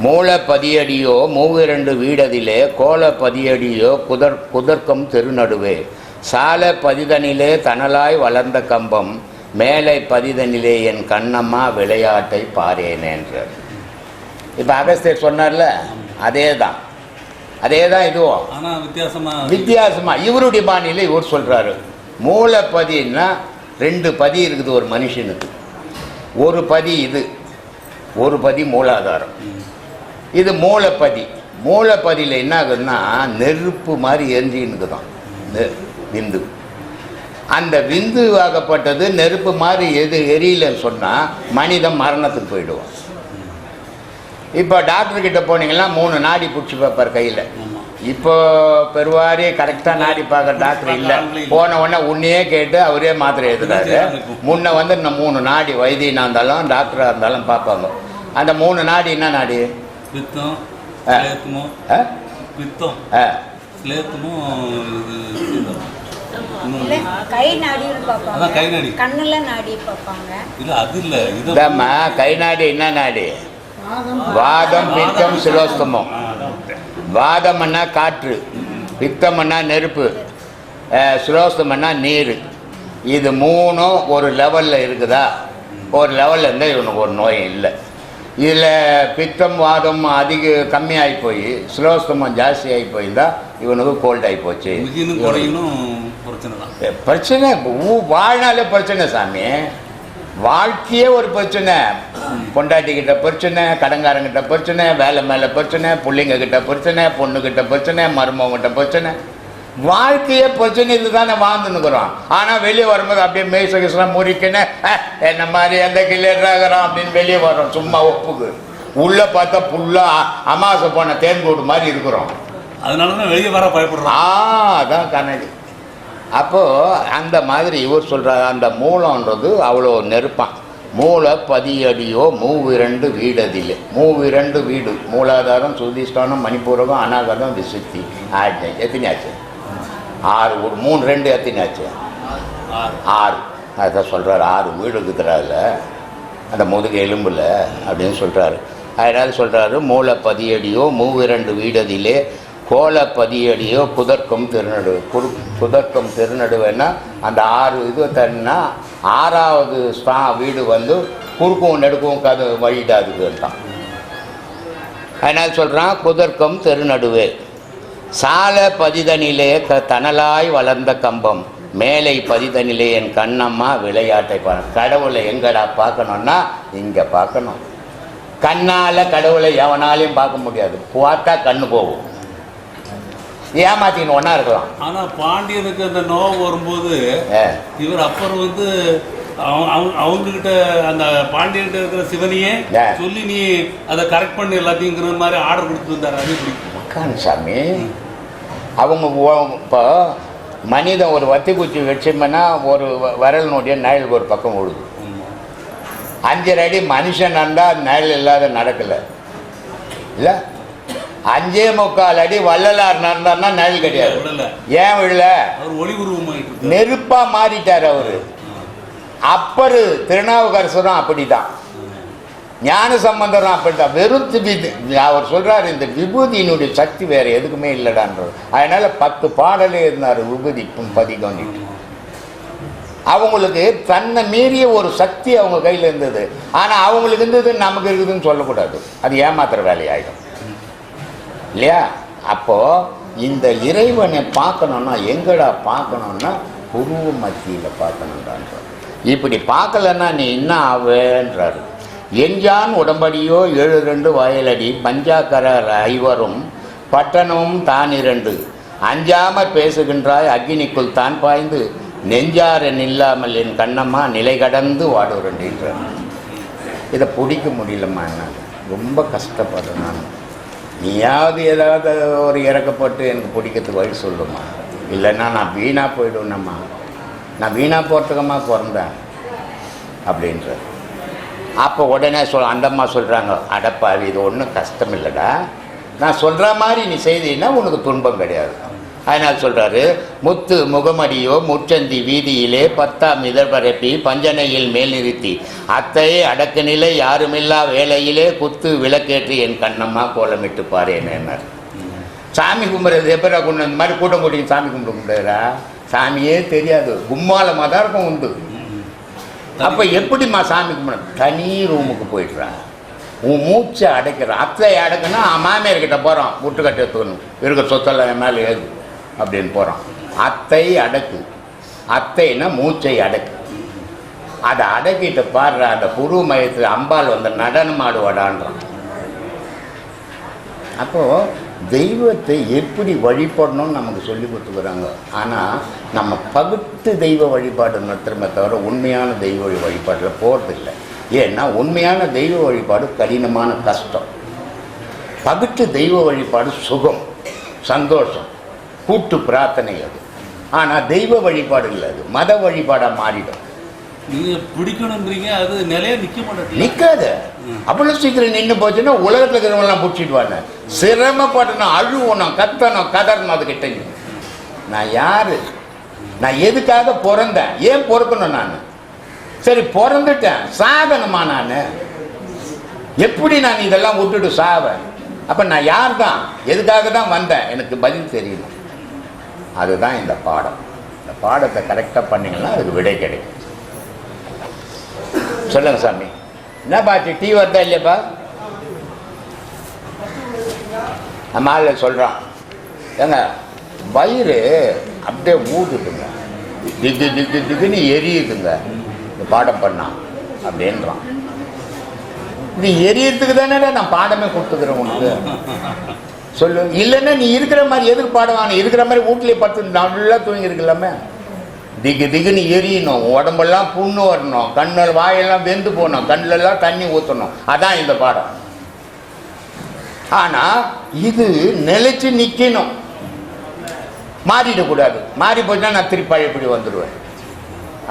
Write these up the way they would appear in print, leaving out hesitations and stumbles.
மூல பதியடியோ மூவிரண்டு வீடதிலே கோல பதியடியோ குதர்க்கம் திருநடுவே சால பதிதனிலே தனலாய் வளர்ந்த கம்பம் மேலை பதிதனிலே என் கண்ணம்மா விளையாட்டை பாரேனேன்றார். இப்போ அகஸ்தியர் சொன்னார்ல, அதே தான் இதுவும் வித்தியாசமா இவருடைய பாணியில் இவர் சொல்றாரு. மூல பதின்னா 2 பதி இருக்குது ஒரு மனுஷனுக்கு. ஒரு பதி இது, ஒரு பதி மூலாதாரம். இது மூலப்பதி. மூலப்பதியில் என்ன ஆகுதுன்னா நெருப்பு மாதிரி எரிஞ்சின்னு தான் விந்து. அந்த விந்து ஆகப்பட்டது நெருப்பு மாதிரி எரியலன்னு சொன்னால் மனிதன் மரணத்துக்கு போயிடுவான். இப்போ டாக்டர்கிட்ட போனீங்கன்னா 3 நாடி பிடிச்சி பார்ப்பார் கையில். இப்போ பெருவாரி கரெக்டாக நாடி பார்க்க டாக்டர் இல்லை. போன உடனே உன்னையே கேட்டு அவரே மாத்திரை எழுதுறாரு. முன்ன வந்து இந்த 3 நாடி வைத்தியனாக இருந்தாலும் டாக்டராக இருந்தாலும் பார்ப்பாங்க. அந்த 3 நாடி என்ன நாடி? பித்தம், கை நாடி என்ன நாடி? வாதம், பித்தம், சிலோஸ்தமம். வாதம்னா காற்று, பித்தம்னா நெருப்பு, சிலோஸ்தமன்னா நீர். இது 3ம் ஒரு லெவலில் இருக்குதா? ஒரு லெவலில் இருந்தால் இவனுக்கு ஒரு நோய் இல்லை. இதில் பித்தம் வாதம் கம்மியாகி போய் சிலோஸ்தமம் ஜாஸ்தி ஆகி போயிருந்தால் இவனுக்கு கோல்ட் ஆகி போச்சு. பிரச்சனை வாழ்நாளே பிரச்சனை சாமி. வாழ்க்கையே ஒரு பிரச்சனை. பொண்டாட்டிக்கிட்ட பிரச்சனை, கடங்காரங்கிட்ட பிரச்சனை, வேலை மேலே பிரச்சனை, பிள்ளைங்க கிட்ட பிரச்சனை, பொண்ணுக்கிட்ட பிரச்சனை, மருமகிட்ட பிரச்சனை. வாழ்க்கையே பிரச்சனை இதுதானே வாழ்ந்துன்னுக்குறோம். ஆனால் வெளியே வரும்போது அப்படியே மேய்சகிஸ்லாம் முறிக்கணும், என்ன மாதிரி எந்த கிளியராகிறான் அப்படின்னு வெளியே வரோம் சும்மா ஒப்புக்கு. உள்ளே பார்த்தா ஃபுல்லாக அமாவாசை போன தேன்கூடு மாதிரி இருக்கிறோம். அதனால தான் வெளியே வர பயப்படுறோம். அதான் கணக்கு. அப்போது அந்த மாதிரி இவர் சொல்கிறார், அந்த மூலன்றது அவ்வளோ நெருப்பான். மூல பதியடியோ மூவிரண்டு வீடதில்லை. மூவிரண்டு வீடு, மூலாதாரம், சுதிஷ்டானம், மணிப்பூரகம், அநாகதம், விசுத்தி, ஆஜ்ஞை. எத்தனை ஆச்சு? 6. ஒரு 3 2 எத்தனை ஆச்சு? 6. அதான் சொல்கிறார், 6 வீடு இருக்கிறாருல அந்த முதுகு எலும்பில் அப்படின்னு சொல்கிறாரு. அதனால் சொல்கிறாரு, மூல பதியடியோ மூவிரண்டு வீடதிலே கோல பதியடியோ குதர்க்கம் திருநடுவு. குதர்க்கம் திருநடுவேன்னா அந்த 6 இது தன்னா 6வது வீடு வந்து குறுக்கும் நெடுக்கும் கது வழிடாதுதான். அதனால் சொல்கிறான், குதர்க்கம் திருநடுவே சால பதிதனிலே தனலாய் வளர்ந்த கம்பம் மேலை பதிதனிலே என் கண்ணம்மா விளையாட்டை பார்க்கணும். கடவுளை எங்கடா பார்க்கணுன்னா இங்கே பார்க்கணும். கண்ணால் கடவுளை எவனாலையும் பார்க்க முடியாது. பார்த்தா கண்ணு போகும். ஏமாத்தின்னு ஒன்றா இருக்கலாம். ஆனால் பாண்டியனுக்கு அந்த நோவு வரும்போது இவர் அப்புறம் வந்து அவங்ககிட்ட அந்த பாண்டியன்கிட்ட இருக்கிற சிவனையே சொல்லி நீ அதை கரெக்ட் பண்ணி எல்லாத்தையுங்கிற மாதிரி ஆர்டர் கொடுத்துருந்தாரு. அது பிடிக்கும் சாமி. அவங்க இப்போ மனிதன் ஒரு வத்தி குச்சி வச்சோம்னா ஒரு விரல் நோட்டிய நிழலுக்கு ஒரு பக்கம் விழுது. 5 அடி மனுஷன் நடந்தால் நிழல் இல்லாத நடக்கலை இல்லை. 5.25 அடி வள்ளலார் நடந்தார்னா நிழல் கிடையாது. ஏன் விழல? நெருப்பா மாறிட்டார் அவரு. அப்பரு திருநாவுக்கரசரும் அப்படிதான், ஞான சம்பந்தரும் அப்படித்தான். வெறும் அவர் சொல்றாரு, இந்த விபூதியினுடைய சக்தி வேற எதுக்குமே இல்லைடான்றது. அதனால 10 பாடலே இருந்தார் விபூதி பதிகம். அவங்களுக்கு தன்னை மீறிய ஒரு சக்தி அவங்க கையில் இருந்தது. ஆனால் அவங்களுக்கு இருந்தது நமக்கு இருக்குதுன்னு சொல்லக்கூடாது. அது ஏமாத்துற வேலையாயிடும் இல்லையா? அப்போது இந்த இறைவனை பார்க்கணுன்னா எங்கடா பார்க்கணுன்னா புருவ மத்தியில் பார்க்கணுன்றான்ற. இப்படி பார்க்கலன்னா நீ என்ன ஆவேன்றாரு. எஞ்சான் உடம்படியோ 7 வயலடி பஞ்சாக்கர ஐவரும் பட்டணமும் தான் 2 அஞ்சாமல் பேசுகின்றாய் அக்னிக்குள் தான் பாய்ந்து நெஞ்சாரன் இல்லாமல் என் கண்ணம்மா நிலை கடந்து வாடுறேன்றார். இதை பிடிக்க முடியலம்மா, என்ன ரொம்ப கஷ்டப்படுறேன் நான். நீயாவது ஏதாவது ஒரு இறக்கப்பட்டு எனக்கு பிடிக்கிறதுக்கு வழி சொல்லுமா, இல்லைன்னா நான் வீணாக போயிடுவேன்னம்மா. நான் வீணாக போகிறதுக்கம்மா பிறந்தேன் அப்படின்ற. அப்போ உடனே அந்தம்மா சொல்கிறாங்க, அடப்பாவி இது ஒன்றும் கஷ்டம் இல்லைடா, நான் சொல்கிற மாதிரி நீ செய்தீன்னா உனக்கு துன்பம் கிடையாது. அதனால் சொல்கிறாரு, முத்து முகமடியோ முற்றந்தி வீதியிலே 10ஆம் இதழ் பரப்பி பஞ்சனையில் மேல் நிறுத்தி அத்தையை அடக்கு நிலை யாருமில்லா வேலையிலே குத்து விளக்கேற்றி என் கண்ணம்மா கோலமிட்டு பாருன்னார். சாமி கும்பிட்றது எப்படா கொண்டு அந்த மாதிரி கூட்டம் கூட்டிங்க சாமி கும்பிடுறா? சாமியே தெரியாது, கும்மாலமாக தான் இருக்கும் உண்டு. அப்போ எப்படிம்மா சாமி கும்பிட? தனி ரூமுக்கு போயிடுறான், உன் மூச்சை அடைக்கிறான். அத்தையை அடக்குன்னா மாமியார்கிட்ட போகிறான், முட்டுக்கட்டை எடுத்துக்கணும், இருக்கிற சொத்தெல்லாம் என் மேலே ஏது அப்படின்னு போகிறான். அத்தை அடக்கு, அத்தைன்னா மூச்சை அடக்கு. அதை அடக்கிட்டு பாடுற அந்த புரு மையத்தில் அம்பாள் வந்து நடனம் ஆடுவாடான்றான். அப்போது தெய்வத்தை எப்படி வழிபடணும்னு நமக்கு சொல்லி கொடுத்துக்கிறாங்க. ஆனால் நம்ம பகுத்து தெய்வ வழிபாடு நடத்துகிறோமே தவிர உண்மையான தெய்வ வழிபாட்டில் போகிறதில்லை. ஏன்னா உண்மையான தெய்வ வழிபாடு கடினமான கஷ்டம், பகுத்து தெய்வ வழிபாடு சுகம், சந்தோஷம், கூட்டு பிரார்த்தனை. அது ஆனால் தெய்வ வழிபாடு இல்லை, அது மத வழிபாடாக மாறிடும். நீங்கள் பிடிக்கணுன்றீங்க, அது நிலையாக நிற்க மாட்டேன், நிற்காது. அவ்வளோ சீக்கிரம் நின்று போச்சுன்னா உலகத்தில் இருக்கிறவங்களாம் பிடிச்சிடுவாங்க. சிரமப்படணும், அழுவணும், கத்தணும், கதறணும். அதுக்கிட்ட நான் யார், நான் எதுக்காக பிறந்தேன், ஏன் பொறுக்கணும்? நான் சரி பிறந்துட்டேன், சாகணுமா? நான் எப்படி நான் இதெல்லாம் விட்டுட்டு சாவேன்? அப்போ நான் யார் தான், எதுக்காக தான் வந்தேன், எனக்கு பதில் தெரியணும். அதுதான் இந்த பாடம். இந்த பாடத்தை கரெக்டாக பண்ணிங்கன்னா அதுக்கு விடை கிடைக்கும். சொல்லுங்க சாமி, என்ன பாச்சு, டீ வருதா இல்லையாப்பா? நம்ம ஆள் சொல்கிறான், ஏங்க வயிறு அப்படியே ஊதுட்டுங்க, திக்கு திக்கு திக்குன்னு எரியுதுங்க இந்த பாடம் பண்ணான் அப்படின்றான். இது எரியறதுக்கு தானே நான் பாடமே கொடுத்துக்கிறேன் உனக்கு. சொல்லு, இல்லைன்னா நீ இருக்கிற மாதிரி எதுக்கு பாடம் வாங்க? இருக்கிற மாதிரி வீட்லேயே படுத்து நல்லா தூங்கி இருக்கலாமே. திக்கு திக்குன்னு எரியணும், உடம்பெல்லாம் புண்ணு வரணும், கண்ணில் வாயெல்லாம் வெந்து போகணும், கண்ணிலெல்லாம் தண்ணி ஊற்றணும். அதான் இந்த பாடம். ஆனால் இது நிலைச்சு நிற்கணும், மாறிடக்கூடாது. மாறி போச்சுன்னா நான் திருப்பி பழையபடி வந்துடுவேன்.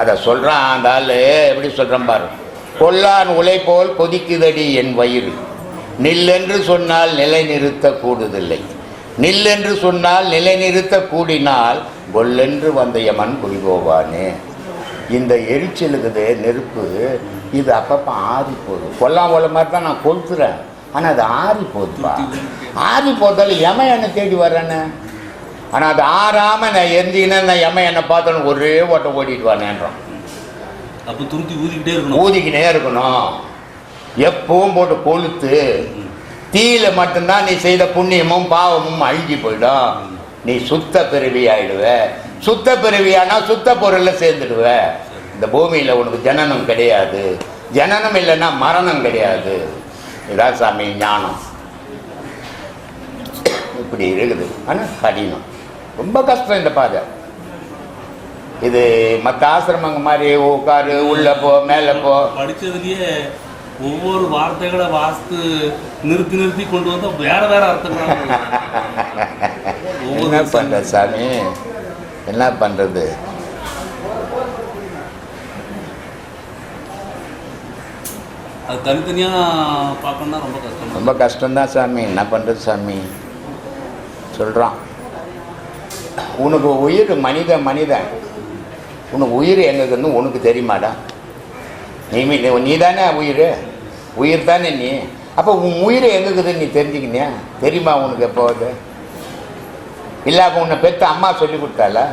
அதை சொல்கிறான் அந்த ஆள். எப்படி சொல்கிறேன் பாரு. கொல்லான் உலை போல் கொதிக்குதடி என் வயிறு, நில்லென்று சொன்னால் நிலை நிறுத்த கூடுதில்லை, நில்லென்று சொன்னால் நிலை நிறுத்த கூடினால் கொல்லென்று வந்த யமன் குடிபோவானே. இந்த எரிச்சலுக்குது நெருப்பு, இது அப்பப்போ ஆறி போகுது. கொல்லாம் போல மாதிரி தான் நான் கொளுத்துறேன், ஆனால் அது ஆறி போகுதுப்பா. ஆறி போதால யமன் என்னை தேடி வர்றேன்னு. ஆனால் அது ஆறாமல் நான் எரிஞ்சிங்கன்னா நான் யமன் என்னை பார்த்தோன்னு ஒரே ஓட்டம் ஓடிட்டு வானேன்றான். அப்போ துருத்தி ஊதிக்கிட்டே இருக்கணும், ஊதிக்கிட்டே இருக்கணும். எப்பவும் போட்டு கொளுத்து. தீயில மட்டும்தான் நீ செய்த புண்ணியமும் பாவமும் அழிஞ்சு போயிடும். நீ சுத்த பிறவி ஆயிடுவ. சுத்த பிறவியானா சுத்த பொருளில் சேர்ந்துடுவ. இந்த பூமியில் உனக்கு ஜனனம் கிடையாது. ஜனனம் இல்லைன்னா மரணம் கிடையாது. இதான் சாமி ஞானம். இப்படி இருக்குது. ஆனால் கடினம், ரொம்ப கஷ்டம் இந்த பாதை. இது மற்ற ஆசிரமங்க மாதிரி உட்காரு, உள்ள போ, மேலே போ. படித்ததுலேயே ஒவ்வொரு வார்த்தைகளை வாசித்து நிறுத்தி நிறுத்தி கொண்டு வந்து வேற வேற அர்த்தங்கள். என்ன பண்ணுறது சாமி, என்ன பண்ணுறது? அது தனித்தனியாக பார்க்கணுன்னா ரொம்ப கஷ்டம், ரொம்ப கஷ்டம்தான் சாமி. என்ன பண்ணுறது சாமி? சொல்கிறான், உனக்கு உயிர் மனிதன், உனக்கு உயிர் எங்கன்னு உனக்கு தெரியுமாடா? நீ தானே உயிர் தானே நீ. அப்போ உன் உயிர் எங்கக்குதுன்னு நீ தெரிஞ்சுக்கினியா? தெரியுமா உனக்கு எப்போது? இல்லை அப்போ உன்னை பெற்ற அம்மா சொல்லி கொடுத்தாளா?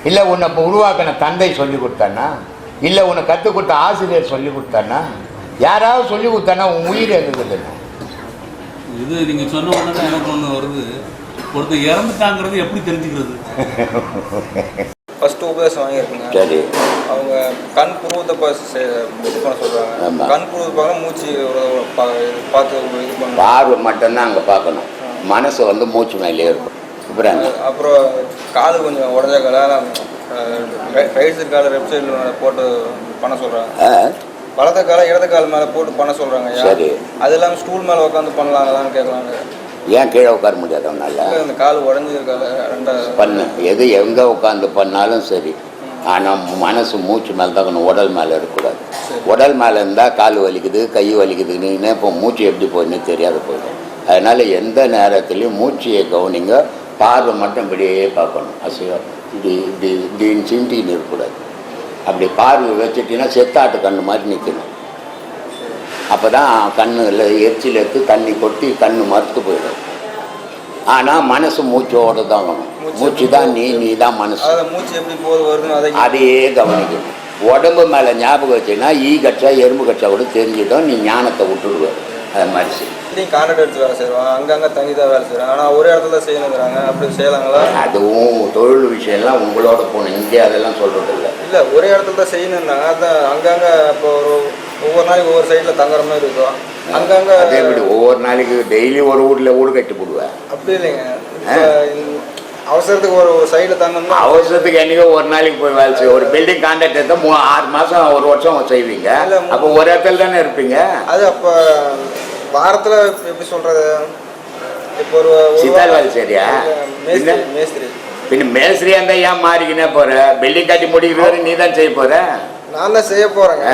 இல்லை உன்னை இப்போ உருவாக்கின தந்தை சொல்லி கொடுத்தானா? இல்லை உன்னை கற்றுக் கொடுத்த ஆசிரியர் சொல்லி கொடுத்தானா? யாராவது சொல்லி கொடுத்தானா உன் உயிர் எங்கக்குதுன்னு? இது நீங்கள் சொன்ன உடனே எனக்கு ஒன்று வருது. ஒருத்தர் இறந்துட்டாங்கிறது எப்படி தெரிஞ்சுக்கிறது? ஃபஸ்ட்டு உபதேசம் வாங்கியிருக்குங்க. சரி, அவங்க கண் புருவத்தை இது பண்ண சொல்கிறாங்க. கண் புருவத்தை பார்க்க மூச்சு பார்த்து இது பண்ண, பார்வை மட்டும்தான் அங்கே பார்க்கணும், மனசு வந்து மூச்சு மேலே இருக்கும். அப்புறம் கால் கொஞ்சம் உடஞ்ச கால ரைட் சைடு காலை லெஃப்ட் சைடில் போட்டு பண்ண சொல்கிறாங்க. வலது காலை இடது கால் மேலே போட்டு பண்ண சொல்கிறாங்க. சரி, அது இல்லாமல் ஸ்டூல் மேலே உட்காந்து பண்ணலாங்களான்னு கேட்கலாங்க. ஏன் கீழே உட்கார முடியாது? அவனால அந்த கால் உடஞ்சிருக்கால ரெண்டாவது பண்ணு, எது எங்கே உட்காந்து பண்ணாலும் சரி. ஆனால் மனசு மூச்சு மேலே தான், உடல் மேலே இருக்கக்கூடாது. உடல் மேலே இருந்தால் கால் வலிக்குது, கை வலிக்குதுன்னு இப்போ மூச்சு எப்படி போயின்னு தெரியாத போயிடும். அதனால் எந்த நேரத்துலையும் மூச்சையை கவனிங்க, பார்வை மட்டும் இப்படியே பார்க்கணும். அசைவம் இப்படின்னு சிண்டின்னு இருக்கக்கூடாது. அப்படி பார்வை வச்சுட்டிங்கன்னா செத்தாட்டு கண்ணு மாதிரி நிற்கணும். அப்போ தான் கண்ணில் எச்சில் எடுத்து தண்ணி கொட்டி கண்ணு மறுத்து போயிடும். ஆனால் மனசு மூச்சோடு தான் வேணும். மூச்சு தான் நீ தான் மனசு. மூச்சு எப்படி போது வருதுன்னு அதையே கவனிக்கணும். உடம்பு மேலே ஞாபகம் வச்சுன்னா கட்சா எறும்பு கட்சா கூட தெரிஞ்சிட்டோம். நீ ஞானத்தை விட்டுடுவார். அது மாதிரி செய்யும். கான்ட்ராக்ட் எடுத்து வேலை செய்வாங்க, அங்கங்கே தங்கி தான் வேலை செய்கிறாங்க. ஆனால் ஒரே இடத்துல செய்யணுங்கிறாங்க. அப்படி செய்யலாங்களா? அதுவும் தொழில் விஷயம்லாம் உங்களோட போகணும். இங்கே அதெல்லாம் சொல்கிறது இல்லை. இல்லை, ஒரே இடத்துல தான் செய்யணுன்னாங்க. அதான் அங்கங்கே இப்போ ஒவ்வொரு நாளைக்கு ஒவ்வொரு சைடில் தங்குற மாதிரி இருக்கும். அங்கங்கே அதே எப்படி ஒவ்வொரு நாளைக்கு டெய்லி ஒரு வீடு கட்டி போடுவேன். அப்படி இல்லைங்க. அவசரத்துக்கு ஒரு சைடில் தங்கணும்னா அவசரத்துக்கு என்றைக்கோ ஒரு நாளைக்கு போய் வேலை செய்ய. ஒரு பில்டிங் கான்ட்ராக்ட் எடுத்தால் 6 மாதம் 1 வருஷம் செய்வீங்க. அப்போ ஒரு இடத்துல தானே இருப்பீங்க. அது அப்போ வாரத்தில் எப்படி சொல்கிறது, இப்போ ஒரு சித்தால் வேலை சரியா? மேஸ்திரி பின்ன மேஸ்திரியா இருந்தால் ஏன் மாறிக்கினே போகிற? பில்டிங் கட்டி முடிக்கிறது நீ தான் செய்ய போகிற. நான் தான் செய்ய போகிறேங்க.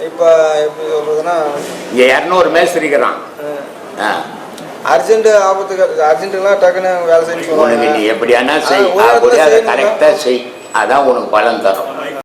இப்போ எப்படி சொல்கிறதுன்னா இங்கே 200 மேஸ்திரிக்கிறான். அர்ஜென்ட் ஆபத்துக்கு அர்ஜென்ட்டுலாம் டக்குன்னு வேலை செய்யணும். நீ எப்படியானா செய், அதை கரெக்டாக செய். அதான் உனக்கு பலன் தரும்.